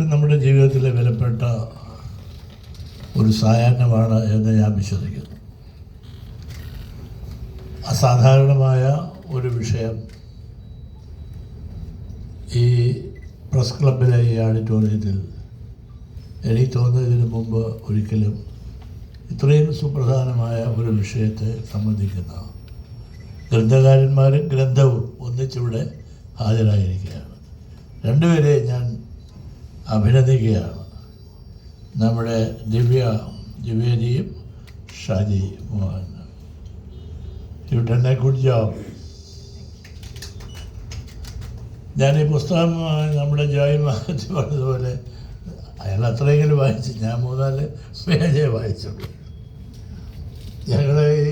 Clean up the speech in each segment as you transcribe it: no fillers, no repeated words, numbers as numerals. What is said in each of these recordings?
എല്ലാവർക്കും നമ്മുടെ ജീവിതത്തിലെ വിലപ്പെട്ട ഒരു സായാഹ്നമാണ് എന്ന് ഞാൻ വിശ്വസിക്കുന്നു. അസാധാരണമായ ഒരു വിഷയം ഈ പ്രസ് ക്ലബിലെ ഈ ഓഡിറ്റോറിയത്തിൽ എനിക്ക് തോന്നുന്നതിന് മുമ്പ് ഒരിക്കലും ഇത്രയും സുപ്രധാനമായ ഒരു വിഷയത്തെ സംബന്ധിക്കുന്ന ഗ്രന്ഥകാരന്മാരും ഗ്രന്ഥവും ഒന്നിച്ചിവിടെ ഹാജരായിരിക്കുകയാണ്. രണ്ടുപേരെ ഞാൻ അഭിനന്ദിക്കുകയാണ്. നമ്മുടെ ദ്വിവേദിയും Shaji Mohan. You done a good job. ഞാൻ ഈ പുസ്തകം നമ്മുടെ ജോയ് മാറ്റി പറഞ്ഞതുപോലെ അയാൾ അത്രയെങ്കിലും വായിച്ചു, ഞാൻ 3-4 പേജേ വായിച്ചുള്ളൂ. ഞങ്ങളെ ഈ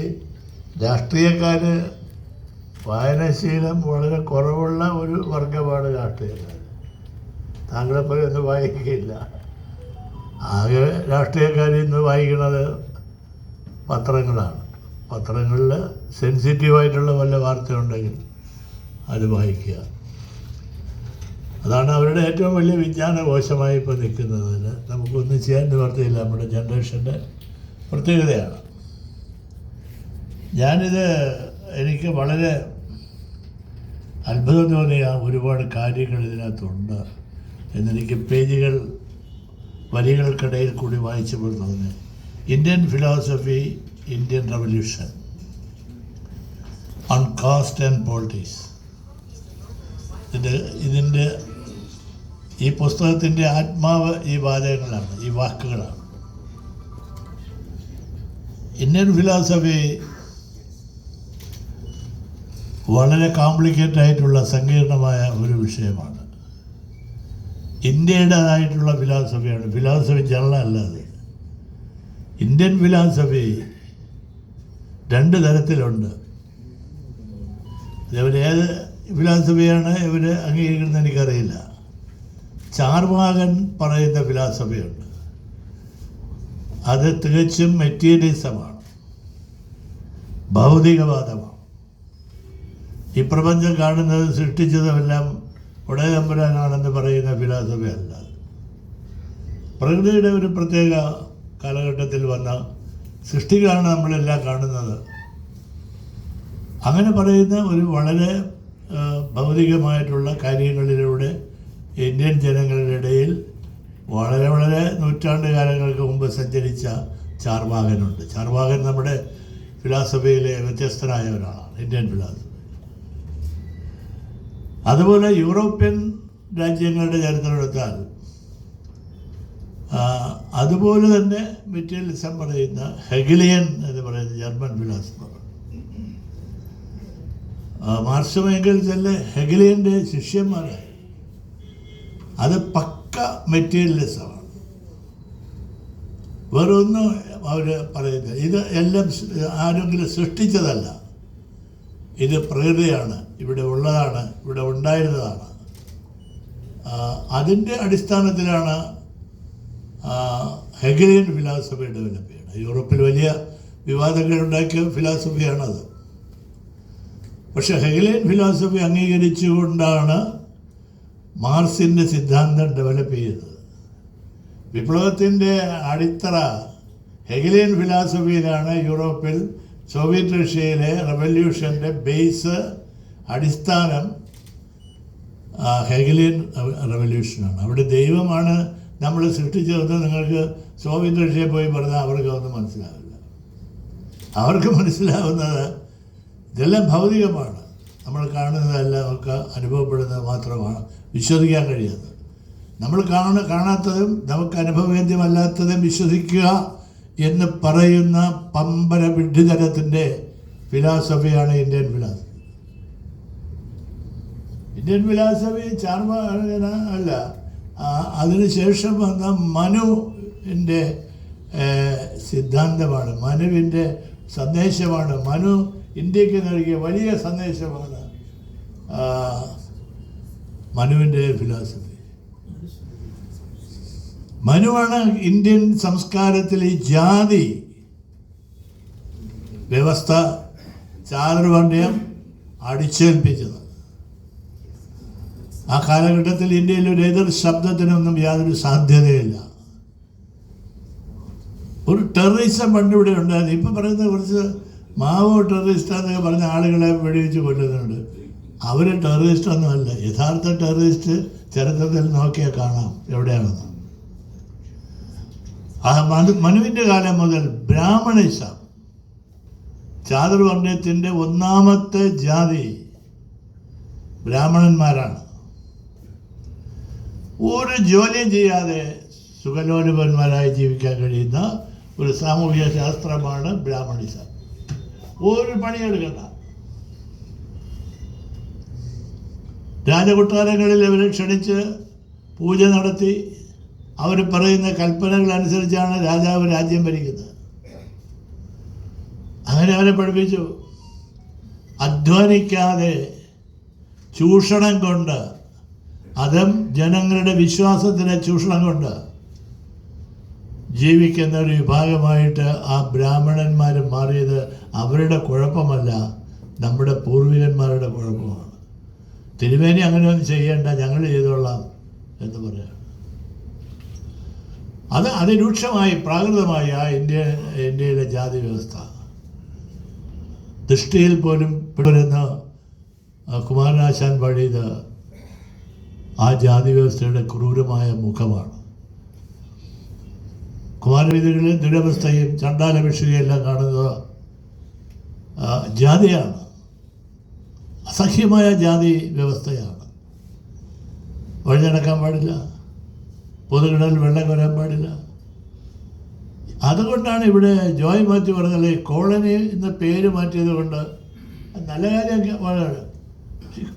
രാഷ്ട്രീയക്കാർ വായനാശീലം വളരെ കുറവുള്ള ഒരു വർഗമാണ് രാഷ്ട്രീയക്കാർ. താങ്കളെപ്പോലെ ഒന്നും വായിക്കുകയില്ല. ആകെ രാഷ്ട്രീയക്കാർ ഇന്ന് വായിക്കുന്നത് പത്രങ്ങളാണ്. പത്രങ്ങളിൽ സെൻസിറ്റീവായിട്ടുള്ള വല്ല വാർത്തയുണ്ടെങ്കിൽ അത് വായിക്കുക. അതാണ് അവരുടെ ഏറ്റവും വലിയ വിജ്ഞാനകോശമായി ഇപ്പോൾ നിൽക്കുന്നതിന് നമുക്കൊന്നും ചെയ്യാൻ നിവർത്തിയില്ല. നമ്മുടെ ജനറേഷൻ്റെ പ്രത്യേകതയാണ്. എനിക്ക് വളരെ അത്ഭുതം തോന്നിയ ഒരുപാട് കാര്യങ്ങൾ ഇതിനകത്തുണ്ട് എന്നെനിക്ക് വരികൾക്കിടയിൽ കൂടി വായിച്ചപ്പോൾ തോന്നി. Indian philosophy, Indian revolution, on caste and politics. ഇതിൻ്റെ ഈ പുസ്തകത്തിൻ്റെ ആത്മാവ് ഈ വാചകങ്ങളാണ്, ഈ വാക്കുകളാണ്. ഇന്ത്യൻ ഫിലോസഫി വളരെ കോംപ്ലിക്കേറ്റഡ് ആയിട്ടുള്ള സങ്കീർണമായ ഒരു വിഷയമാണ്. ഇന്ത്യയുടേതായിട്ടുള്ള ഫിലോസഫിയാണ്. ഫിലോസഫി ജനറലല്ലാതെ ഇന്ത്യൻ ഫിലോസഫി 2 തരത്തിലുണ്ട്. ഇവരേത് ഫിലോസഫിയാണ് ഇവർ അംഗീകരിക്കുന്നത് എനിക്കറിയില്ല. ചാർവാകൻ പറയുന്ന ഫിലോസഫിയുണ്ട്. അത് തികച്ചും മെറ്റീരിയലിസമാണ്, ഭൗതികവാദമാണ്. ഈ പ്രപഞ്ചം കാണുന്നത് സൃഷ്ടിച്ചതുമെല്ലാം ഉടയതമ്പുരാനാണെന്ന് പറയുന്ന ഫിലോസഫി അല്ല. പ്രകൃതിയുടെ ഒരു പ്രത്യേക കാലഘട്ടത്തിൽ വന്ന സൃഷ്ടികളാണ് നമ്മളെല്ലാം കാണുന്നത്. അങ്ങനെ പറയുന്ന ഒരു വളരെ ഭൗതികമായിട്ടുള്ള കാര്യങ്ങളിലൂടെ ഇന്ത്യൻ ജനങ്ങളുടെ ഇടയിൽ വളരെ വളരെ നൂറ്റാണ്ട് കാലങ്ങൾക്ക് മുമ്പ് സഞ്ചരിച്ച ചാർവാകനുണ്ട്. ചാർവാകൻ നമ്മുടെ ഫിലോസഫിയിലെ വ്യത്യസ്തനായ ഒരാളാണ്, ഇന്ത്യൻ ഫിലോസഫി. അതുപോലെ യൂറോപ്യൻ രാജ്യങ്ങളുടെ ചരിത്രം എടുത്താൽ അതുപോലെ തന്നെ മെറ്റീരിയലിസം പറയുന്ന ഹെഗലിയൻ എന്ന് പറയുന്ന ജർമ്മൻ ഫിലോസഫർ. മാർക്സും എംഗൽസും ഹെഗലിയൻ്റെ ശിഷ്യന്മാരായി. അത് പക്ക മെറ്റീരിയലിസമാണ്. വേറൊന്നും അവർ പറയുന്നത് ഇത് എല്ലാം ആരെങ്കിലും സൃഷ്ടിച്ചതല്ല, ഇത് പ്രകൃതിയാണ്, ഇവിടെ ഉള്ളതാണ്, ഇവിടെ ഉണ്ടായിരുന്നതാണ്. അതിൻ്റെ അടിസ്ഥാനത്തിലാണ് ഹെഗലിയൻ ഫിലോസഫി ഡെവലപ്പ് ചെയ്യുന്നത്. യൂറോപ്പിൽ വലിയ വിവാദങ്ങൾ ഉണ്ടാക്കിയ ഫിലോസഫിയാണത്. പക്ഷെ ഹെഗലിയൻ ഫിലോസഫി അംഗീകരിച്ചുകൊണ്ടാണ് മാർക്സിൻ്റെ സിദ്ധാന്തം ഡെവലപ്പ് ചെയ്തത്. വിപ്ലവത്തിൻ്റെ അടിത്തറ ഹെഗലിയൻ ഫിലോസഫിയിലാണ്. യൂറോപ്പിൽ സോവിയറ്റ് റഷ്യയിലെ റവല്യൂഷൻ്റെ ബേസ്, അടിസ്ഥാനം ഹെഗലിയൻ റവല്യൂഷനാണ്. അവിടെ ദൈവമാണ് നമ്മൾ സൃഷ്ടിച്ചതെന്ന് നിങ്ങൾക്ക് സോവിയറ്റ് റഷ്യയിൽ പോയി പറഞ്ഞാൽ അവർക്ക് ഒന്നും മനസ്സിലാവില്ല. അവർക്ക് മനസ്സിലാവുന്നത് ഇതെല്ലാം ഭൗതികമാണ്, നമ്മൾ കാണുന്നതെല്ലാം ഒക്കെ അനുഭവപ്പെടുന്നത് മാത്രമാണ്, വിശ്വസിക്കാൻ കഴിയുന്നത്. നമ്മൾ കാണാത്തതും നമുക്ക് അനുഭവവേദ്യമല്ലാത്തതും വിശ്വസിക്കുക എന്ന് പറയുന്ന പമ്പര വിഡ്ഢിതരത്തിൻ്റെ ഫിലോസഫിയാണ് ഇന്ത്യൻ ഫിലോസഫി. ഇന്ത്യൻ ഫിലോസഫി ചാർവാകന അല്ല, അതിനുശേഷം വന്ന മനുവിൻ്റെ സിദ്ധാന്തമാണ്, മനുവിൻ്റെ സന്ദേശമാണ്. മനു ഇന്ത്യക്ക് നൽകിയ വലിയ സന്ദേശമാണ് മനുവിൻ്റെ ഫിലോസഫി. മനുവാണ് ഇന്ത്യൻ സംസ്കാരത്തിൽ ഈ ജാതി വ്യവസ്ഥ, ചാതുർവർണ്ണ്യം അടിച്ചേൽപ്പിച്ചത്. ആ കാലഘട്ടത്തിൽ ഇന്ത്യയിൽ ഒരു എതിർ ശബ്ദത്തിനൊന്നും യാതൊരു സാധ്യതയില്ല. ഒരു ടെററിസം പണ്ട് ഇവിടെ ഉണ്ടായിരുന്നു. ഇപ്പം പറയുന്ന കുറച്ച് മാവോ ടെററിസ്റ്റാന്നൊക്കെ പറഞ്ഞ ആളുകളെ വെടിവെച്ച് കൊല്ലുന്നുണ്ട്. അവർ ടെററിസ്റ്റൊന്നും അല്ല. യഥാർത്ഥ ടെററിസ്റ്റ് ചരിത്രത്തിൽ നോക്കിയാൽ കാണാം എവിടെയാണെന്ന്. ആ മനുവിൻ്റെ കാലം മുതൽ ബ്രാഹ്മണിസം, ചാതുർവർണ്ണയത്തിൻ്റെ ഒന്നാമത്തെ ജാതി ബ്രാഹ്മണന്മാരാണ്. ഒരു ജോലിയും ചെയ്യാതെ സുഖലോലുപന്മാരായി ജീവിക്കാൻ കഴിയുന്ന ഒരു സാമൂഹിക ശാസ്ത്രമാണ് ബ്രാഹ്മണിസം. ഒരു പണിയെടുക്കണ്ട. രാജകൊട്ടാരങ്ങളിൽ അവരെ ക്ഷണിച്ച് പൂജ നടത്തി അവർ പറയുന്ന കൽപ്പനകൾ അനുസരിച്ചാണ് രാജാവ് രാജ്യം ഭരിക്കുന്നത്. അങ്ങനെ അവരെ പഠിപ്പിച്ചു. അധ്വാനിക്കാതെ ചൂഷണം കൊണ്ട്, അതും ജനങ്ങളുടെ വിശ്വാസത്തിലെ ചൂഷണം കൊണ്ട് ജീവിക്കുന്ന ഒരു വിഭാഗമായിട്ട് ആ ബ്രാഹ്മണന്മാർ മാറിയത് അവരുടെ കുഴപ്പമല്ല, നമ്മുടെ പൂർവികന്മാരുടെ കുഴപ്പമാണ്. തിരുമേനി അങ്ങനെയൊന്നും ചെയ്യേണ്ട, ഞങ്ങൾ ചെയ്തോളാം എന്ന് പറയാം. അത് അതിരൂക്ഷമായി പ്രാകൃതമായ ആ ഇന്ത്യയിലെ ജാതി വ്യവസ്ഥ ദൃഷ്ടിയിൽ പോലും പെടുന്ന കുമാരനാശാൻ പാടിയത് ആ ജാതി വ്യവസ്ഥയുടെ ക്രൂരമായ മുഖമാണ്. കുമാരവീതികളിൽ ദുരവസ്ഥയും ചണ്ടാലഭിക്ഷയും എല്ലാം കാണുന്നത് ജാതിയാണ്. അസഹ്യമായ ജാതി വ്യവസ്ഥയാണ്. വഴി നടക്കാൻ പാടില്ല, പൊതുകിടൽ വെള്ളം കോരാൻ പാടില്ല. അതുകൊണ്ടാണ് ഇവിടെ ജോയ് മാത്യു പറഞ്ഞത് കോളനി എന്ന പേര് മാറ്റിയത് കൊണ്ട് നല്ല കാര്യമൊക്കെ വളരെ.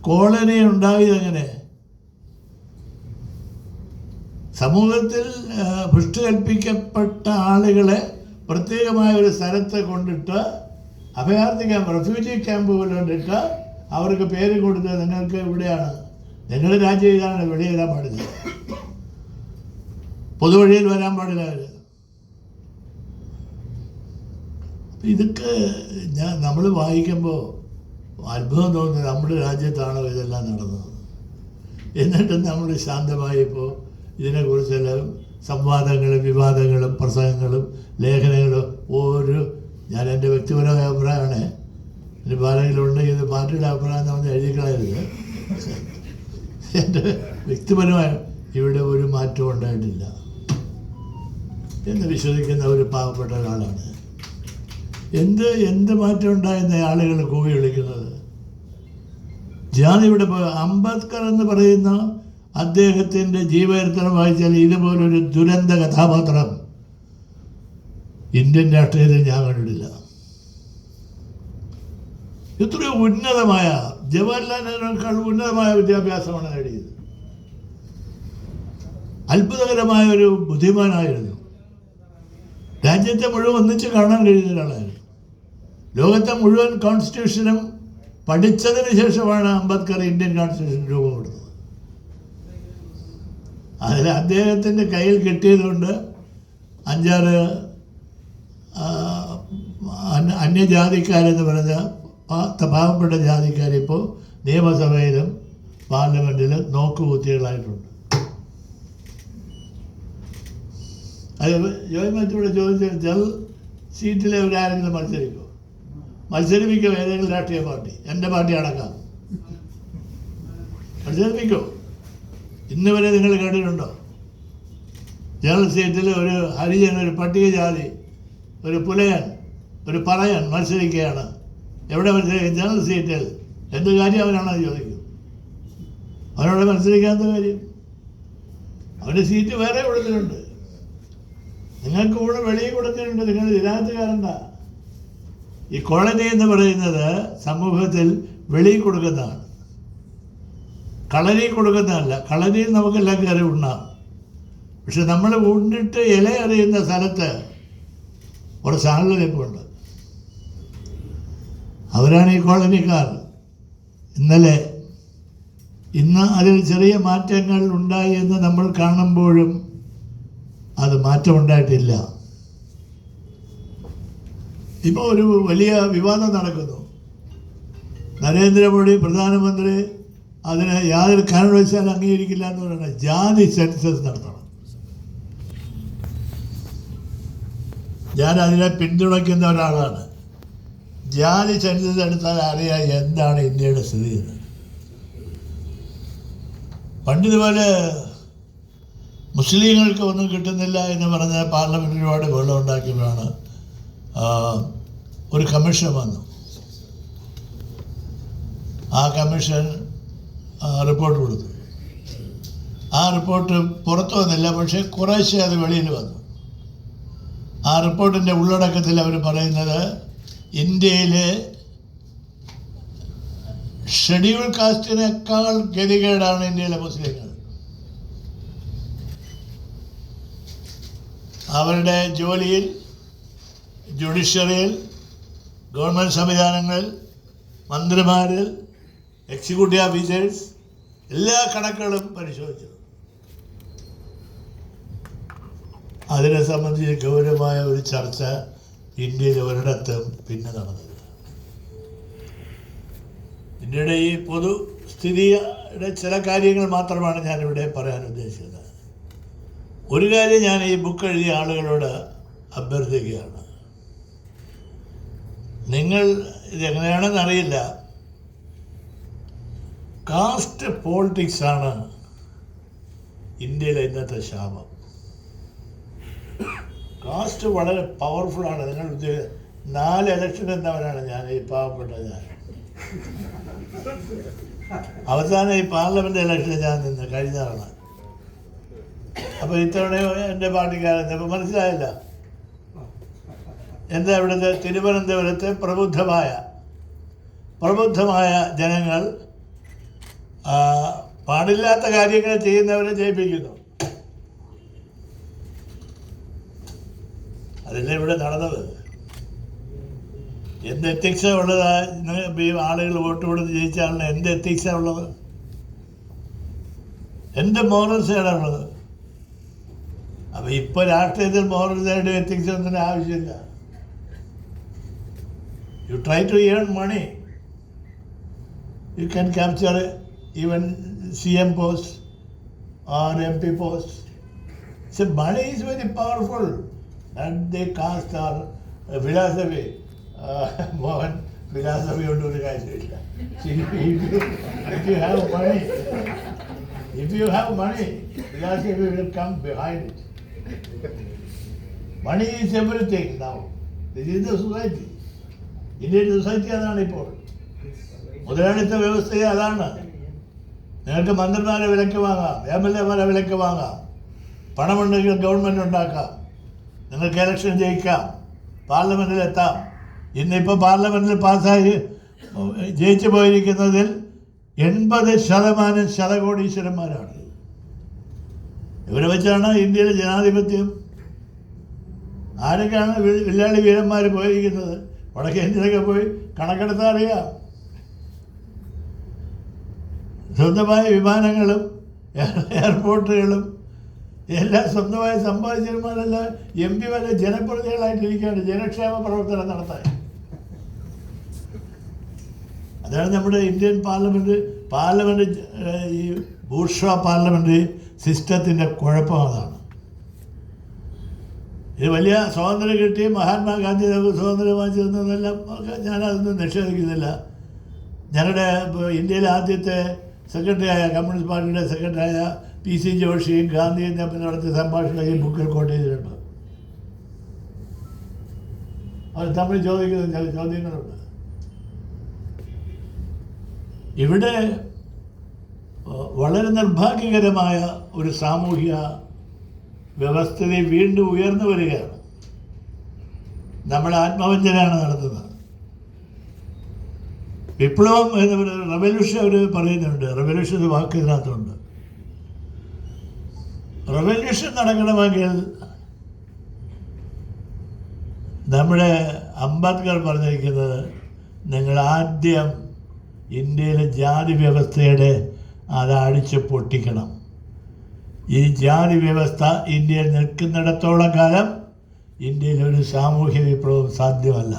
കോളനി ഉണ്ടായത് എങ്ങനെ? സമൂഹത്തിൽ ഭ്രഷ്ട് കൽപ്പിക്കപ്പെട്ട ആളുകളെ പ്രത്യേകമായ ഒരു സ്ഥലത്ത് കൊണ്ടിട്ട് അഭയാർത്ഥി ക്യാമ്പ്, റെഫ്യൂജി ക്യാമ്പ് പോലെ കൊണ്ടിട്ട് അവർക്ക് പേര് കൊടുത്ത് നിങ്ങൾക്ക് ഇവിടെയാണ്, നിങ്ങളുടെ രാജ്യം ഇതാണ്, വെളിയിടാൻ പാടില്ല, പൊതുവഴിയിൽ വരാൻ പാടില്ല. ഇതൊക്കെ നമ്മൾ വായിക്കുമ്പോൾ അത്ഭുതം തോന്നുന്നത് നമ്മുടെ രാജ്യത്താണോ ഇതെല്ലാം നടന്നത്. എന്നിട്ട് നമ്മൾ ശാന്തമായി ഇപ്പോൾ ഇതിനെക്കുറിച്ചെല്ലാം സംവാദങ്ങളും വിവാദങ്ങളും പ്രസംഗങ്ങളും ലേഖനങ്ങളും ഞാൻ എൻ്റെ വ്യക്തിപരമായ അഭിപ്രായമാണ്. ഇനി ആരെങ്കിലുണ്ടെങ്കിൽ ഇത് പാർട്ടിയുടെ അഭിപ്രായം നമ്മൾ എഴുതിക്കളയരുത്. എൻ്റെ വ്യക്തിപരമായ ഇവിടെ ഒരു മാറ്റവും ഉണ്ടായിട്ടില്ല എന്ന് വിശ്വസിക്കുന്ന ഒരു പാവപ്പെട്ട ഒരാളാണ്. എന്ത് മാറ്റം ഉണ്ടായെന്ന ആളുകൾ കൂവി വിളിക്കുന്നത്. ജാതിയുടെ അംബേദ്കർ എന്ന് പറയുന്ന അദ്ദേഹത്തിൻ്റെ ജീവചരിത്രം വായിച്ചാൽ ഇതുപോലൊരു ദുരന്ത കഥാപാത്രം ഇന്ത്യൻ രാഷ്ട്രീയത്തിൽ ഞാൻ കണ്ടിട്ടില്ല. എത്രയോ ഉന്നതമായ, ജവഹർലാൽ നെഹ്റുവിനേക്കാൾ ഉന്നതമായ വിദ്യാഭ്യാസമാണ് നേടിയത്. അത്ഭുതകരമായ ഒരു ബുദ്ധിമാനായിരുന്നു. രാജ്യത്തെ മുഴുവൻ ഒന്നിച്ച് കാണാൻ കഴിയുന്ന ഒരാളായിരുന്നു. ലോകത്തെ മുഴുവൻ കോൺസ്റ്റിറ്റ്യൂഷനും പഠിച്ചതിന് ശേഷമാണ് അംബേദ്കർ ഇന്ത്യൻ കോൺസ്റ്റിറ്റ്യൂഷൻ രൂപം കൊടുത്തത്. അതിൽ അദ്ദേഹത്തിൻ്റെ കയ്യിൽ കിട്ടിയതുകൊണ്ട് 5-6 അന്യജാതിക്കാരെന്ന് പറഞ്ഞ പാവപ്പെട്ട ജാതിക്കാരിപ്പോൾ നിയമസഭയിലും പാർലമെൻറ്റിലും നോക്കുകുത്തികളായിട്ടുണ്ട്. അത് ജോയ് മാത്യുവിടെ ചോദിച്ചാൽ സീറ്റിലെ ആരെങ്കിലും മത്സരിപ്പിക്കോ ഏതെങ്കിലും രാഷ്ട്രീയ പാർട്ടി? എൻ്റെ പാർട്ടി അടക്കാം. മത്സരിപ്പിക്കോ? ഇന്ന് വരെ നിങ്ങൾ കേട്ടിട്ടുണ്ടോ? ജനറൽ സീറ്റിൽ ഒരു ഹരിജൻ, ഒരു പട്ടികജാതി, ഒരു പുലയൻ, ഒരു പറയൻ മത്സരിക്കുകയാണ്. എവിടെ മത്സരിക്കും? ജനറൽ സീറ്റിൽ. എന്ത് കാര്യം അവനാണെന്ന് ചോദിക്കും. അവനോട് മത്സരിക്കാത്ത കാര്യം? അവൻ്റെ സീറ്റ് വേറെ കൊടുത്തിട്ടുണ്ട്. നിങ്ങൾക്ക് കൂടെ വെളിയിൽ കൊടുത്തിട്ടുണ്ട്. നിങ്ങൾ ഇതിനകത്തുകാരണ്ട. ഈ കോളനി എന്ന് പറയുന്നത് സമൂഹത്തിൽ വെളിയിൽ കൊടുക്കുന്നതാണ്, കളരി കൊടുക്കുന്നതല്ല. കളരിയിൽ നമുക്കെല്ലാം കയറി ഉണ്ണാം. പക്ഷെ നമ്മൾ ഉണ്ടിട്ട് ഇല അറിയുന്ന സ്ഥലത്ത് കുറച്ച് ആളുകൾ ഇപ്പോൾ ഉണ്ട്. അവരാണ് ഈ കോളനിക്കാർ. ഇന്ന് അതിൽ ചെറിയ മാറ്റങ്ങൾ ഉണ്ടായി എന്ന് നമ്മൾ കാണുമ്പോഴും അത് മാറ്റമുണ്ടായിട്ടില്ല. ഇപ്പോൾ ഒരു വലിയ വിവാദം നടക്കുന്നു. നരേന്ദ്രമോദി പ്രധാനമന്ത്രി അതിന് യാതൊരു കാരണവശാലും അംഗീകരിക്കില്ല എന്ന് പറയുന്നത് ജാതി സെൻസസ് നടത്തണം. ഞാൻ അതിനെ പിന്തുണയ്ക്കുന്ന ഒരാളാണ്. ജാതി സെൻസസ് എടുത്താൽ അറിയാം എന്താണ് ഇന്ത്യയുടെ സ്ഥിതി എന്ന്. പണ്ടിതുപോലെ മുസ്ലിങ്ങൾക്ക് ഒന്നും കിട്ടുന്നില്ല എന്ന് പറഞ്ഞ് പാർലമെൻറ്റിൽ ഒരുപാട് വെള്ളം ഉണ്ടാക്കിയപ്പോഴാണ് ഒരു കമ്മീഷൻ വന്നു. ആ കമ്മീഷൻ റിപ്പോർട്ട് കൊടുത്തു. ആ റിപ്പോർട്ട് പുറത്തു വന്നില്ല, പക്ഷേ കുറേശ്ശെ അത് വെളിയിൽ വന്നു. ആ റിപ്പോർട്ടിൻ്റെ ഉള്ളടക്കത്തിൽ അവർ പറയുന്നത് ഇന്ത്യയിലെ ഷെഡ്യൂൾ കാസ്റ്റിനേക്കാൾ ഗതികേടാണ് ഇന്ത്യയിലെ മുസ്ലിങ്ങൾ. അവരുടെ ജോലിയിൽ, ജുഡീഷ്യറിയിൽ, ഗവൺമെൻറ് സംവിധാനങ്ങളിൽ, മന്ത്രിമാരിൽ, എക്സിക്യൂട്ടീവ് ഓഫീസേഴ്സ് എല്ലാ കണക്കുകളും പരിശോധിച്ചു. അതിനെ സംബന്ധിച്ച് ഗൗരവമായ ഒരു ചർച്ച ഇന്ത്യയിൽ ഒരിടത്തും പിന്നെ നടന്നില്ല. ഇന്ത്യയുടെ ഈ പൊതുസ്ഥിതിയുടെ ചില കാര്യങ്ങൾ മാത്രമാണ് ഞാനിവിടെ പറയാൻ ഉദ്ദേശിക്കുന്നത്. ഒരു കാര്യം ഞാൻ ഈ ബുക്ക് എഴുതിയ ആളുകളോട് അഭ്യർത്ഥിക്കുകയാണ്. നിങ്ങൾ ഇതെങ്ങനെയാണെന്ന് അറിയില്ല, കാസ്റ്റ് പോളിറ്റിക്സാണ് ഇന്ത്യയിലെ ഇന്നത്തെ ശാപം. കാസ്റ്റ് വളരെ പവർഫുള്ളാണ്. നിങ്ങൾ 4 ഇലക്ഷൻ എന്നവരാണ് ഞാൻ, ഈ പാവപ്പെട്ട ഞാൻ. അവസാനം ഈ പാർലമെൻറ്റ് ഇലക്ഷൻ ഞാൻ നിന്ന് കഴിഞ്ഞതാണ്. അപ്പോൾ ഇത്തവണ എൻ്റെ പാർട്ടിക്കാരൻ ഇപ്പോൾ മനസ്സിലായില്ല. എന്താ ഇവിടുത്തെ തിരുവനന്തപുരത്തെ പ്രബുദ്ധമായ ജനങ്ങൾ പാടില്ലാത്ത കാര്യങ്ങൾ ചെയ്യുന്നവരെ ജയിപ്പിക്കുന്നു. അതല്ലേ ഇവിടെ നടന്നത്. എന്ത് എത്തിക്സാണ് ഉള്ളത്? ഈ ആളുകൾ വോട്ട് കൊടുത്ത് ജയിച്ച ആളിന് എന്ത് എത്തിക്സാണ് ഉള്ളത്? എന്ത് മോറൽസാണ് ഉള്ളത്? അപ്പോൾ ഇപ്പോൾ രാഷ്ട്രീയത്തിൽ മോറൽസായിട്ട് എത്തിക്സ് ഒന്നും ആവശ്യമില്ല. You try to earn money, you can capture even CM post or MP post. So money is very powerful, and they cast our philosophy. Mohan philosophy onto the guys. If you have money, philosophy will come behind it. Money is everything now. This is the society. Indian society അതാണ് ഇപ്പോൾ. മുതലാളിത്ത വ്യവസ്ഥയെ അതാണ്. നിങ്ങൾക്ക് മന്ത്രിമാരെ വിലയ്ക്ക് വാങ്ങാം, MLA-മാരെ വിലയ്ക്ക് വാങ്ങാം, പണമുണ്ടെങ്കിൽ ഗവൺമെൻറ് ഉണ്ടാക്കാം, നിങ്ങൾക്ക് ഇലക്ഷൻ ജയിക്കാം, പാർലമെൻറ്റിലെത്താം. ഇന്നിപ്പോൾ പാർലമെൻറ്റിൽ പാസ്സായി ജയിച്ചു പോയിരിക്കുന്നതിൽ 80% ശതകോടീശ്വരന്മാരാണ്. ഇവരെ വെച്ചാണ് ഇന്ത്യയിലെ ജനാധിപത്യം. ആരൊക്കെയാണ് വില്ലാളി വീരന്മാർ പോയിരിക്കുന്നത്? വടക്കേ ഇന്ത്യയിലൊക്കെ പോയി കണക്കെടുത്താൽ അറിയാം. സ്വന്തമായ വിമാനങ്ങളും എയർപോർട്ടുകളും എല്ലാം സ്വന്തമായി സമ്പാദിച്ചവന്മാരല്ല MP വരെ ജനപ്രതിനിധികളായിട്ടിരിക്കുകയാണ് ജനക്ഷേമ പ്രവർത്തനം നടത്താൻ. അതാണ് നമ്മുടെ ഇന്ത്യൻ പാർലമെൻറ്റ് ഈ ബൂർഷ്വാ പാർലമെൻ്ററി സിസ്റ്റത്തിൻ്റെ കുഴപ്പം. അതാണ്. ഇത് വലിയ സ്വാതന്ത്ര്യം കിട്ടി മഹാത്മാഗാന്ധി സ്വാതന്ത്ര്യം വാങ്ങിച്ചതെന്നെല്ലാം ഞാനതൊന്നും നിഷേധിക്കുന്നില്ല. ഞങ്ങളുടെ ഇന്ത്യയിലെ ആദ്യത്തെ സെക്രട്ടറിയായ കമ്മ്യൂണിസ്റ്റ് പാർട്ടിയുടെ സെക്രട്ടറിയായ PC ജോഷിയും ഗാന്ധിയും തമ്മിൽ നടത്തിയ സംഭാഷണം ഈ ബുക്കിൽ കോട്ട് ചെയ്തിട്ടുണ്ട്. അവർ തമ്മിൽ ചോദിക്കുന്ന ചില ചോദ്യങ്ങളുണ്ട്. ഇവിടെ വളരെ നിർഭാഗ്യകരമായ ഒരു സാമൂഹിക വ്യവസ്ഥിതി വീണ്ടും ഉയർന്നു വരികയാണ്. നമ്മൾ ആത്മവഞ്ചനയാണ് നടത്തുന്നത്. വിപ്ലവം എന്ന് പറയുന്നത് റെവല്യൂഷൻ അവർ പറയുന്നുണ്ട്. റെവല്യൂഷൻ വാക്ക് ഇതിനകത്തുണ്ട്. റെവല്യൂഷൻ നടക്കണമെങ്കിൽ നമ്മുടെ അംബേദ്കർ പറഞ്ഞിരിക്കുന്നത് നിങ്ങൾ ആദ്യം ഇന്ത്യയിലെ ജാതി വ്യവസ്ഥയുടെ അത് അടിച്ച് പൊട്ടിക്കണം. ഈ ജാതി വ്യവസ്ഥ ഇന്ത്യയിൽ നിൽക്കുന്നിടത്തോളം കാലം ഇന്ത്യയിൽ ഒരു സാമൂഹ്യ വിപ്ലവം സാധ്യമല്ല.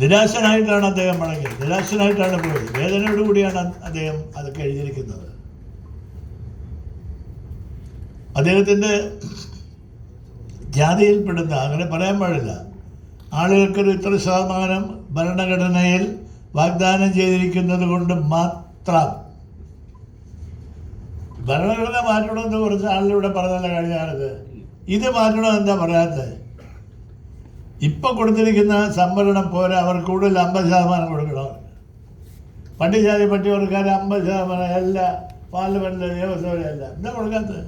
നിരാശനായിട്ടാണ് അദ്ദേഹം മടങ്ങിയത്, നിരാശനായിട്ടാണ് പോയത്. വേദനയോടുകൂടിയാണ് അദ്ദേഹം അതൊക്കെ എഴുതിയിരിക്കുന്നത്. അദ്ദേഹത്തിൻ്റെ ജാതിയിൽപ്പെടുന്ന, അങ്ങനെ പറയാൻ പാടില്ല, ആളുകൾക്കൊരു ഇത്ര ശതമാനം ഭരണഘടനയിൽ വാഗ്ദാനം ചെയ്തിരിക്കുന്നത് കൊണ്ട് മാത്രം ഭരണഘടന മാറ്റണമെന്ന് കുറച്ച് ആളിലൂടെ പറഞ്ഞല്ല കഴിഞ്ഞ കാലത്ത്. ഇത് മാറ്റണം എന്താ പറയാത്തത്? ഇപ്പം കൊടുത്തിരിക്കുന്ന സംവരണം പോരാ, അവർ കൂടുതൽ 50% കൊടുക്കണം. പട്ടികജാതി പട്ടികവർക്കാർ 50% എല്ലാ പാർലമെൻറ്റിലെ നിയമസഭയിലല്ല. എന്താ കൊടുക്കാത്തത്?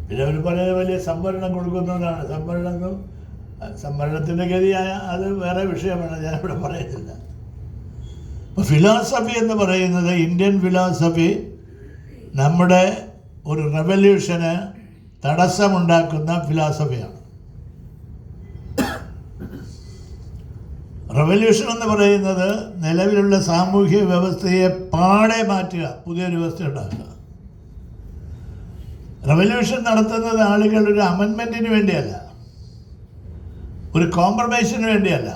പിന്നെ അവർ പറയുന്നത് വലിയ സംവരണം കൊടുക്കുന്നതാണ്. സംവരണത്തിൻ്റെ ഗതിയായ അത് വേറെ വിഷയമാണ്, ഞാനിവിടെ പറയുന്നില്ല. അപ്പോൾ ഫിലോസഫി എന്ന് പറയുന്നത്, ഇന്ത്യൻ ഫിലോസഫി നമ്മുടെ ഒരു റെവല്യൂഷന് തടസ്സമുണ്ടാക്കുന്ന ഫിലോസഫിയാണ്. റെവല്യൂഷൻ എന്ന് പറയുന്നത് നിലവിലുള്ള സാമൂഹ്യ വ്യവസ്ഥയെ പാടെ മാറ്റുക, പുതിയൊരു വ്യവസ്ഥ ഉണ്ടാക്കുക. റെവല്യൂഷൻ നടത്തുന്നത് ആളുകൾ ഒരു അമെൻമെൻറ്റിന് വേണ്ടിയല്ല, ഒരു കോംപ്രമൈസിന് വേണ്ടിയല്ല.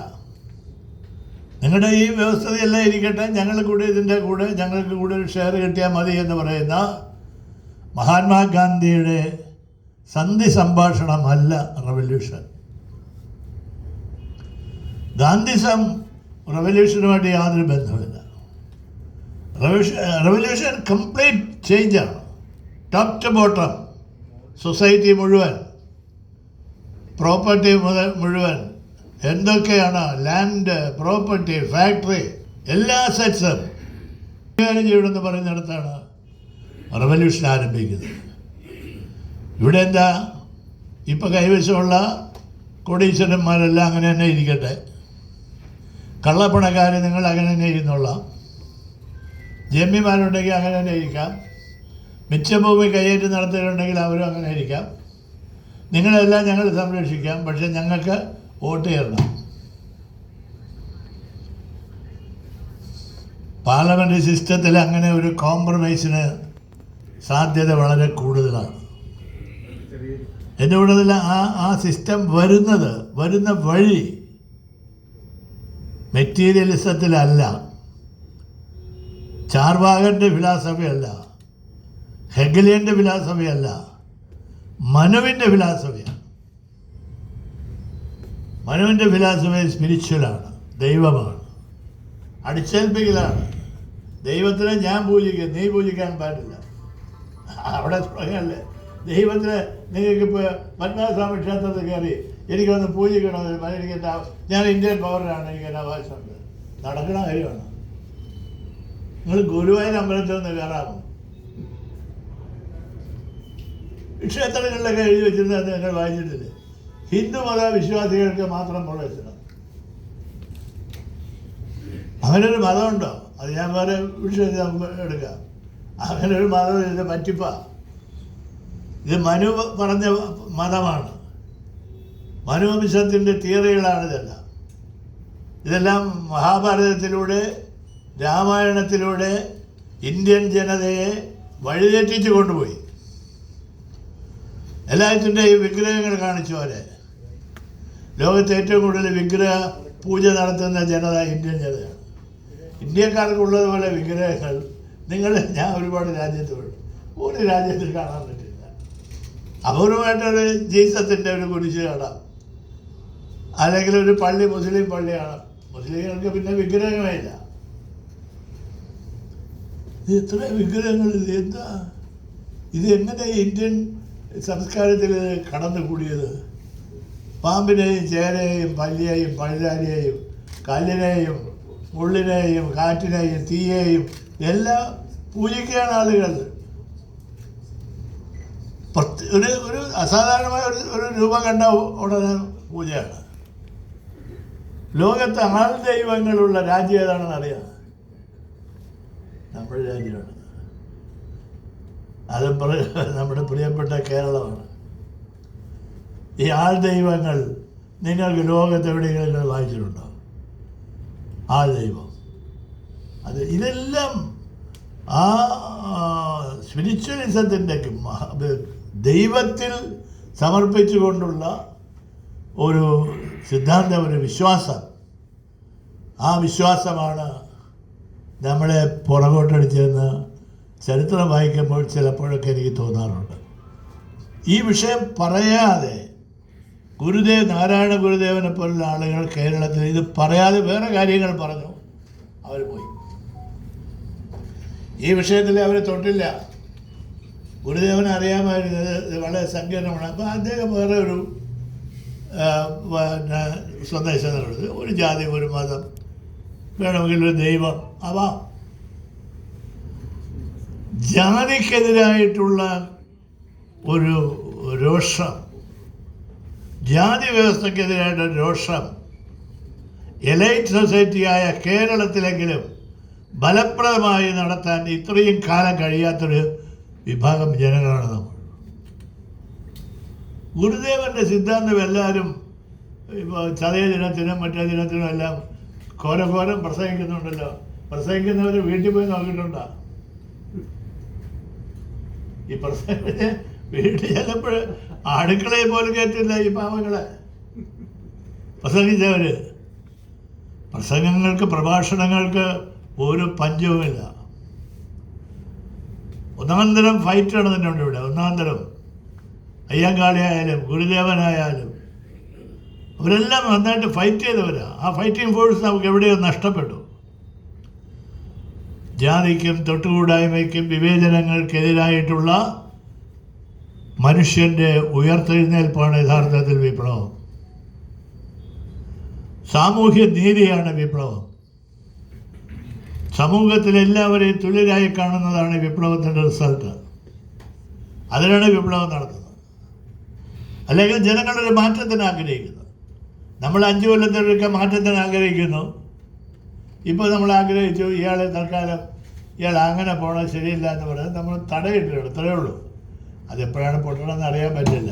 നിങ്ങളുടെ ഈ വ്യവസ്ഥയെല്ലാം ഇരിക്കട്ടെ, ഞങ്ങൾ കൂടെ ഇതിൻ്റെ കൂടെ ഞങ്ങൾക്ക് കൂടെ ഒരു ഷെയർ കിട്ടിയാൽ മതി എന്ന് പറയുന്ന മഹാത്മാഗാന്ധിയുടെ സന്ധി സംഭാഷണമല്ല റെവല്യൂഷൻ. ഗാന്ധിസം റെവല്യൂഷനുമായിട്ട് യാതൊരു ബന്ധമില്ല. റെവല്യൂഷൻ കംപ്ലീറ്റ് ചേഞ്ചാണ്, ടോപ്പ് ടു ബോട്ടം. സൊസൈറ്റി മുഴുവൻ, പ്രോപ്പർട്ടി മുഴുവൻ, എന്തൊക്കെയാണ് ലാൻഡ്, പ്രോപ്പർട്ടി, ഫാക്ടറി, എല്ലാ അസറ്റ്സും കൈകാര്യം ചെയ്യണമെന്ന് പറയുന്നിടത്താണ് റെവല്യൂഷൻ ആരംഭിക്കുന്നത്. ഇവിടെ എന്താ, ഇപ്പം കൈവശമുള്ള കോടീശ്വരന്മാരെല്ലാം അങ്ങനെ തന്നെ ഇരിക്കട്ടെ, കള്ളപ്പണക്കാർ നിങ്ങൾ അങ്ങനെ തന്നെ ഇരുന്നോളാം, ജമ്മിമാരുണ്ടെങ്കിൽ അങ്ങനെ തന്നെ ഇരിക്കാം, മിച്ചഭൂമി കയ്യേറ്റം നടത്തിയിട്ടുണ്ടെങ്കിൽ അവരും അങ്ങനെ ഇരിക്കാം, നിങ്ങളെല്ലാം ഞങ്ങൾ സംരക്ഷിക്കാം, പക്ഷെ ഞങ്ങൾക്ക് വോട്ട് ചെയ്യണം. പാർലമെൻ്ററി സിസ്റ്റത്തിൽ അങ്ങനെ ഒരു കോംപ്രമൈസിന് സാധ്യത വളരെ കൂടുതലാണ്. എൻ്റെ കൂടുതൽ ആ സിസ്റ്റം വരുന്ന വഴി മെറ്റീരിയലിസത്തിലല്ല, ചാർവാകൻ്റെ ഫിലോസഫിയല്ല, ഹെഗലിയൻ്റെ ഫിലോസഫിയല്ല, മനുവിൻ്റെ ഫിലോസഫിയാണ്. മനുവിൻ്റെ ഫിലോസഫി സ്പിരിച്വലാണ്, ദൈവമാണ്, അടിച്ചേൽപ്പിക്കലാണ്. ദൈവത്തിനെ ഞാൻ പൂജിക്കും, നീ പൂജിക്കാൻ പാടില്ല. അവിടെ തുടങ്ങല്ലേ ദൈവത്തിന്. നിങ്ങൾക്കിപ്പോൾ പത്മനാഭസ്വാമി ക്ഷേത്രത്തിൽ കയറി എനിക്കൊന്ന് പൂജിക്കണമെന്ന് എനിക്ക് ഞാൻ ഇന്ത്യൻ പൗരനാണ്, എനിക്ക് എൻ്റെ അവകാശമുണ്ട്, നടക്കണ കാര്യമാണ്. നിങ്ങൾ ഗുരുവായൂർ അമ്പലത്തിൽ നിന്ന് കയറാമോ? ക്ഷേത്രങ്ങളിലൊക്കെ എഴുതി വെച്ചിരുന്നത് നിങ്ങൾ വായിച്ചിട്ടില്ലേ? ഹിന്ദു മത വിശ്വാസികൾക്ക് മാത്രം പ്രവേശനം. അങ്ങനൊരു മതമുണ്ടോ? അത് ഞാൻ വേറെ വിഷയത്തിൽ നമുക്ക് എടുക്കാം. അങ്ങനൊരു മതം ഇത് പറ്റിപ്പ. ഇത് മനു പറഞ്ഞ മതമാണ്, മനുവംശത്തിൻ്റെ തിയറികളാണ് ഇതെല്ലാം. ഇതെല്ലാം മഹാഭാരതത്തിലൂടെ, രാമായണത്തിലൂടെ ഇന്ത്യൻ ജനതയെ വഴിതെറ്റിച്ചു കൊണ്ടുപോയി. എല്ലാത്തിൻ്റെയും വിഗ്രഹങ്ങൾ കാണിച്ചു അവരെ. ലോകത്ത് ഏറ്റവും കൂടുതൽ വിഗ്രഹ പൂജ നടത്തുന്ന ജനത ഇന്ത്യൻ ജനതയാണ്. ഇന്ത്യക്കാർക്കുള്ളതുപോലെ വിഗ്രഹങ്ങൾ ഞാൻ ഒരുപാട് രാജ്യത്ത് പോയി, ഒരു രാജ്യത്തിൽ കാണാൻ പറ്റില്ല. അപൂർവമായിട്ടൊരു ജീസസിൻ്റെ ഒരു കുരിശ് കാണാം, അല്ലെങ്കിൽ ഒരു പള്ളി, മുസ്ലിം പള്ളി കാണാം. മുസ്ലിങ്ങൾക്ക് പിന്നെ വിഗ്രഹമേ ഇല്ല. ഇത് എത്ര വിഗ്രഹങ്ങൾ! ഇത് എന്താ ഇത്? എങ്ങനെ ഇന്ത്യൻ സംസ്കാരത്തിൽ കടന്നു കൂടിയത്? പാമ്പിനെയും ചേരയെയും പല്ലിയെയും പഴുതാരിയെയും കല്ലിനെയും മുള്ളിനെയും കാറ്റിനെയും തീയെയും എല്ലാം പൂജിക്കുകയാണ് ആളുകൾ. ഒരു അസാധാരണമായ ഒരു രൂപം കണ്ട ഉടനെ പൂജയാണ്. ലോകത്ത് ആൾ ദൈവങ്ങളുള്ള രാജ്യം ഏതാണെന്ന് അറിയാം? നമ്മുടെ രാജ്യമാണ്. അത് നമ്മുടെ പ്രിയപ്പെട്ട കേരളമാണ്. ഈ ആൾ ദൈവങ്ങൾ നിങ്ങൾക്ക് ലോകത്ത് എവിടെയെങ്കിലും വായിച്ചിട്ടുണ്ടോ? ആൾ ദൈവം അത് ഇതെല്ലാം ആ സ്പിരിച്വലിസത്തിൻ്റെ ദൈവത്തിൽ സമർപ്പിച്ചുകൊണ്ടുള്ള ഒരു സിദ്ധാന്തം, ഒരു വിശ്വാസം. ആ വിശ്വാസമാണ് നമ്മളെ പുറകോട്ടടിച്ചെന്ന് ചരിത്രം വായിക്കുമ്പോൾ ചിലപ്പോഴൊക്കെ എനിക്ക് തോന്നാറുണ്ട്. ഈ വിഷയം പറയാതെ നാരായണ ഗുരുദേവനെ പോലുള്ള ആളുകൾ കേരളത്തിൽ ഇത് പറയാതെ വേറെ കാര്യങ്ങൾ പറഞ്ഞു, അവർ പോയി. ഈ വിഷയത്തിൽ അവർ തൊട്ടില്ല. ഗുരുദേവനെ അറിയാമായിരുന്നത് വളരെ സങ്കീർണമാണ്. അപ്പോൾ അദ്ദേഹം വേറെ ഒരു സന്ദേശം നൽകുന്നത്, ഒരു ജാതി, ഒരു മതം, വേണമെങ്കിൽ ഒരു ദൈവം ആവാം. ജാതിക്കെതിരായിട്ടുള്ള ഒരു രോഷം, ജാതി വ്യവസ്ഥക്കെതിരായിട്ട് രോഷം എലൈറ്റ് സൊസൈറ്റിയായ കേരളത്തിലെങ്കിലും ഫലപ്രദമായി നടത്താൻ ഇത്രയും കാലം കഴിയാത്തൊരു വിഭാഗം ജനങ്ങളാണ് നമ്മൾ. ഗുരുദേവൻ്റെ സിദ്ധാന്തം എല്ലാവരും ഇപ്പോൾ ചതയ ദിനത്തിനും മറ്റേ ദിനത്തിനും എല്ലാം ഘോരം പ്രസംഗിക്കുന്നുണ്ടല്ലോ. പ്രസംഗിക്കുന്നവർ വീട്ടിൽ പോയി നോക്കിയിട്ടുണ്ടോ? ഈ പ്രസംഗത്തിന് വീട്ടിൽ ചിലപ്പോൾ അടുക്കളയിൽ പോലും കയറ്റില്ല ഈ പാവങ്ങളെ. പ്രസംഗിച്ചവർ പ്രസംഗങ്ങൾക്ക്, പ്രഭാഷണങ്ങൾക്ക് ഒരു പഞ്ചവുമില്ല. ഒന്നാന്തരം ഫൈറ്റ് നടന്നിട്ടുണ്ട് ഇവിടെ. ഒന്നാന്തരം അയ്യങ്കാളിയായാലും ഗുരുദേവനായാലും അവരെല്ലാം നന്നായിട്ട് ഫൈറ്റ് ചെയ്തവരാണ്. ആ ഫൈറ്റിംഗ് ഫോഴ്സ് നമുക്ക് എവിടെയോ നഷ്ടപ്പെട്ടു. ജാതിക്കും തൊട്ടുകൂടായ്മയ്ക്കും വിവേചനങ്ങൾക്കെതിരായിട്ടുള്ള മനുഷ്യൻ്റെ ഉയർത്തെഴുന്നേൽപ്പാണ് യഥാർത്ഥത്തിൽ വിപ്ലവം. സാമൂഹ്യ നീതിയാണ് വിപ്ലവം. സമൂഹത്തിലെല്ലാവരെയും തുല്യരായി കാണുന്നതാണ് വിപ്ലവത്തിൻ്റെ റിസൾട്ട്. അതിനാണ് വിപ്ലവം നടത്തുന്നത്. അല്ലെങ്കിൽ ജനങ്ങളൊരു മാറ്റത്തിന് ആഗ്രഹിക്കുന്നു. നമ്മൾ 5 കൊല്ലത്തിലൊക്കെ മാറ്റത്തിന് ആഗ്രഹിക്കുന്നു. ഇപ്പോൾ നമ്മൾ ആഗ്രഹിച്ചു ഇയാളെ തൽക്കാലം ഇയാൾ അങ്ങനെ പോകണം ശരിയില്ല എന്ന് പറയുന്നത് നമ്മൾ തടയിട്ടിട്ടുണ്ട്. ഇത്രയേ ഉള്ളൂ. അതെപ്പോഴാണ് പൊട്ടണമെന്ന് അറിയാൻ പറ്റില്ല.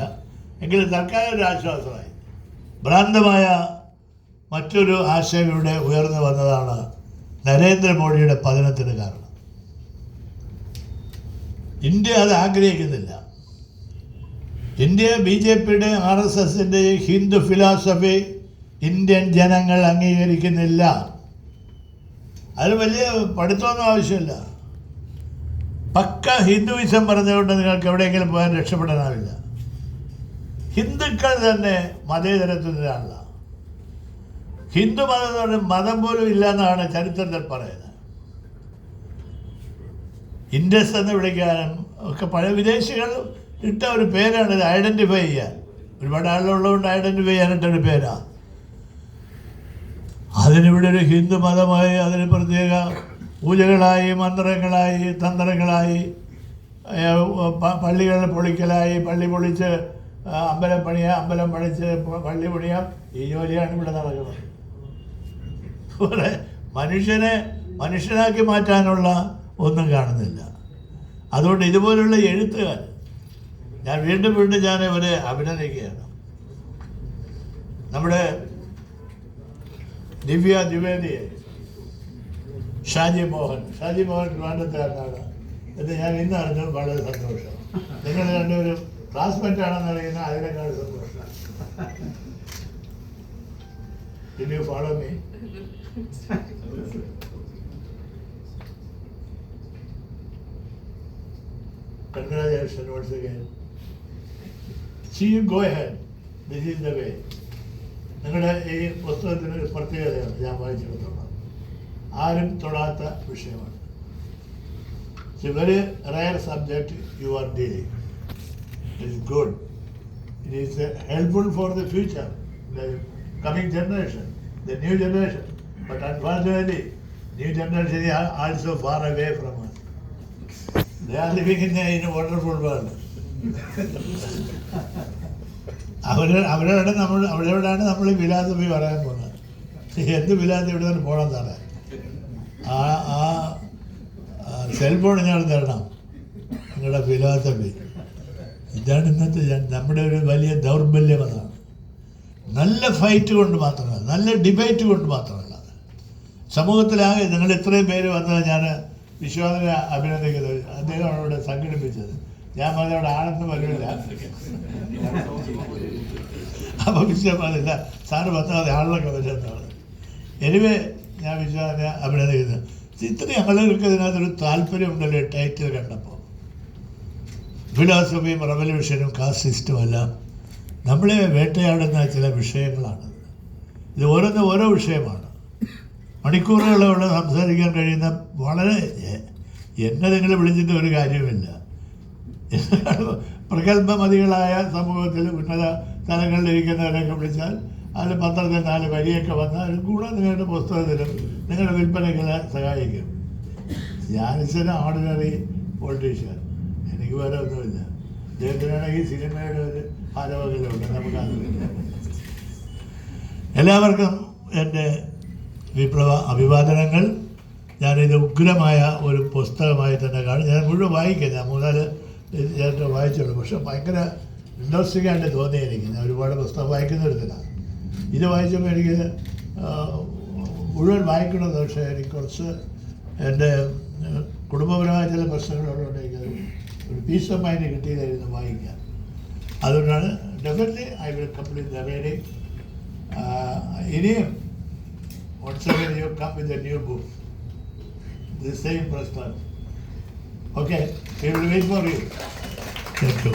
എങ്കിലും തൽക്കാലം ഒരു ആശ്വാസമായി. ഭ്രാന്തമായ മറ്റൊരു ആശയം ഇവിടെ ഉയർന്നു വന്നതാണ് നരേന്ദ്രമോദിയുടെ പതനത്തിന് കാരണം. ഇന്ത്യ അത് ആഗ്രഹിക്കുന്നില്ല. ഇന്ത്യ BJPയുടെ RSSൻ്റെയും ഹിന്ദു ഫിലോസഫി ഇന്ത്യൻ ജനങ്ങൾ അംഗീകരിക്കുന്നില്ല. അതിന് വലിയ പഠിത്തമൊന്നും ആവശ്യമില്ല. പക്ക ഹിന്ദുവിസം പറഞ്ഞുകൊണ്ട് നിങ്ങൾക്ക് എവിടെയെങ്കിലും പോകാൻ രക്ഷപ്പെടാനാവില്ല. ഹിന്ദുക്കൾ തന്നെ മതേതരത്വത്തിലാണ്. ഹിന്ദു മതം എന്ന് പറഞ്ഞാൽ മതം പോലും ഇല്ല എന്നാണ് ചരിത്രത്തിൽ പറയുന്നത്. ഇൻഡസ് എന്ന് വിളിക്കാനും ഒക്കെ പഴയ വിദേശികൾ ഇട്ട ഒരു പേരാണ്. ഇത് ഐഡൻറ്റിഫൈ ചെയ്യാൻ ഒരുപാട് ആളുകളുള്ളതുകൊണ്ട് ഐഡൻറ്റിഫൈ ചെയ്യാനിട്ടൊരു പേരാണ്. അതിനിവിടെ ഒരു ഹിന്ദു മതമായി, അതിന് പ്രത്യേക പൂജകളായി, മന്ത്രങ്ങളായി, തന്ത്രങ്ങളായി, പള്ളികൾ പൊളിക്കലായി, പള്ളി പൊളിച്ച് അമ്പലം പണിയാം, അമ്പലം പണിച്ച് പള്ളി പണിയാം. ഈ ജോലിയാണ് ഇവിടെ നടക്കുന്നത്. മനുഷ്യനാക്കി മാറ്റാനുള്ള ഒന്നും കാണുന്നില്ല. അതുകൊണ്ട് ഇതുപോലുള്ള എഴുത്തുകാർ, ഞാൻ വീണ്ടും ഞാൻ ഇവരെ അഭിനന്ദിക്കുകയാണ്. നമ്മുടെ ദിവ്യ ദ്വിവേദിയെ, ഷാജി മോഹൻ ട്രിവാൻഡ്രത്തുകാരനാണ് എന്ന് ഞാൻ ഇന്ന് അറിഞ്ഞു. വളരെ സന്തോഷം. നിങ്ങൾ രണ്ടുപേരും ക്ലാസ്മേറ്റ് ആണെന്ന് അറിയുന്ന അതിനേക്കാൾ സന്തോഷം. Did you follow me? Congratulations once again. See you go ahead. This is the way. നിങ്ങളുടെ ഈ പുസ്തകത്തിന് ഒരു പ്രത്യേകതയാണ്. ഞാൻ വായിച്ചെടുത്തോളാം. ആരും തൊടാത്ത വിഷയമാണ്. It's a very rare subject you are dealing. It is good. It is helpful for the future, the coming generation, the new generation. But unfortunately, new generation is also far away from us. They are living in a wonderful world. അവരോടാണ് നമ്മൾ philosophy പറയാൻ പോകുന്നത്. എന്ത് philosophy ഇവിടെ നിന്ന് പോകണം തന്നെ. ആ cellphone ഞാൻ തരണം. നിങ്ങളുടെ ഫിലോസഫി ഇതാണ് ഇന്നത്തെ നമ്മുടെ ഒരു വലിയ ദൗർബല്യം. അതാണ്. നല്ല ഫൈറ്റ് കൊണ്ട് മാത്രമല്ല, നല്ല ഡിബേറ്റ് കൊണ്ട് മാത്രമല്ല, സമൂഹത്തിലാകെ നിങ്ങൾ ഇത്രയും പേര് വന്നത് ഞാൻ വിശ്വാസിനെ അഭിനന്ദിക്കുന്നത്. അദ്ദേഹമാണ് ഇവിടെ സംഘടിപ്പിച്ചത്. ഞാൻ പറഞ്ഞവിടെ ആണെന്ന് വരില്ല. അപ്പോൾ വിശ്വാസം പറഞ്ഞില്ല, സാറ് പത്താമത് ആളിലൊക്കെ വരുന്നതാണ്. എനിവേ ഞാൻ വിശ്വാസം അഭിനന്ദിക്കുന്നത്. ഇത്രയും ആളുകൾക്ക് ഇതിനകത്തൊരു താല്പര്യമുണ്ടല്ലോ ടൈറ്റിൽ കണ്ടപ്പോൾ. ഫിലോസഫിയും റവല്യൂഷനും കാസ്റ്റ് സിസ്റ്റവും എല്ലാം നമ്മളെ വേട്ടയാടുന്ന ചില വിഷയങ്ങളാണ്. ഇത് ഓരോന്നും ഓരോ വിഷയമാണ്. മണിക്കൂറുകളോട് സംസാരിക്കാൻ കഴിയുന്ന വളരെ എന്നെ നിങ്ങൾ വിളിച്ചിട്ട് ഒരു കാര്യമില്ല. പ്രഗത്ഭമതികളായ സമൂഹത്തിൽ ഉന്നത സ്ഥലങ്ങളിലിരിക്കുന്നവരൊക്കെ വിളിച്ചാൽ അതിൽ പത്രത്തിൽ 4 വരിയൊക്കെ വന്നാൽ അതിൽ കൂടെ നിങ്ങളുടെ പുസ്തകത്തിലും നിങ്ങളുടെ വിൽപ്പനയ്ക്ക് സഹായിക്കും. ഞാനിച്ചൊരു ഓർഡിനറി പൊളിറ്റീഷ്യൻ, എനിക്ക് വേറെ ഒന്നുമില്ല. അദ്ദേഹത്തിനാണെങ്കിൽ സിനിമയുടെ ഒരു ആരോഗ്യമുണ്ട്, നമുക്കറിയില്ല. എല്ലാവർക്കും എൻ്റെ വിപ്ലവ അഭിവാദനങ്ങൾ. ഞാനിത് ഉഗ്രമായ ഒരു പുസ്തകമായി തന്നെ കാണും. ഞാൻ മുഴുവൻ വായിക്കാം, ഞാൻ 3-4 ചേട്ടൻ വായിച്ചുള്ളൂ. പക്ഷെ ഭയങ്കര ഇൻട്രസ്റ്റിംഗ് ആയിട്ട് തോന്നി എനിക്ക്. ഞാൻ ഒരുപാട് പുസ്തകം വായിക്കുന്ന ഒരുത്തിലാണ്. ഇത് വായിച്ചപ്പോൾ എനിക്ക് മുഴുവൻ വായിക്കണമെന്ന്, പക്ഷേ എനിക്ക് കുറച്ച് എൻ്റെ കുടുംബപരമായ ചില പ്രശ്നങ്ങളുള്ളതുകൊണ്ട് എനിക്ക് ഒരു പീസ് ഓഫ് മൈൻഡ് കിട്ടിയതായിരുന്നു വായിക്കാൻ. അതുകൊണ്ടാണ് definitely I will complete the reading. ഇനിയും whatsoever you come with a new book, the same person. Okay, we will wait for you. Thank you.